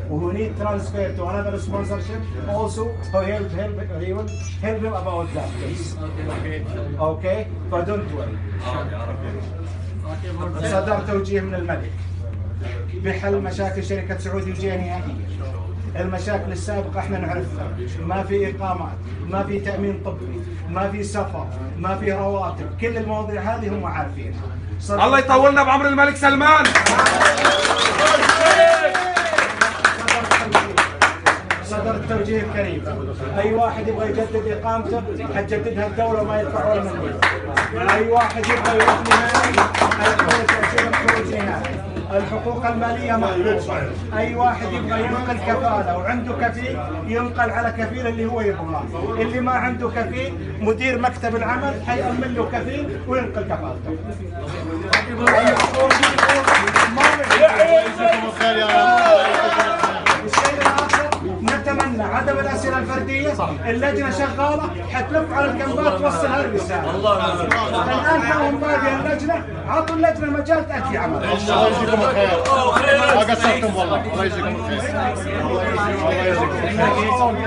who need transfer to another sponsorship, also he will help him about that. Okay, فدونت وري. صدر توجيه من الملك بحل مشاكل شركة سعودي وجيه نهائية. المشاكل السابقة احنا نعرفها، ما في إقامات، ما في تأمين طبي، ما في سفر، ما في رواتب، كل المواضيع هذه هم عارفينها. الله يطولنا بعمر الملك سلمان. صدر التوجيه الكريم، اي واحد يبغى يجدد اقامته حتجددها الدوله وما يدفع ولا مليم. اي واحد يبغى يروح نهائي الدوله تأشير الخروج نهائي. الحقوق الماليه مخلوقه. اي واحد يبغى ينقل كفاله وعنده كفيل ينقل على كفيل اللي هو يبغاه. اللي ما عنده كفيل مدير مكتب العمل حيأمن له كفيل وينقل كفالته. نتمنى عدم الاسئله الفرديه، اللجنه شغاله حتلف على الكنبات توصل هالرساله. الان توهم بادئ اللجنه، عطوا اللجنه مجال تاتي عمل. الله يجزيكم الخير. ما قصرتم والله. الله يجزيكم الخير. الله يجزيكم الخير.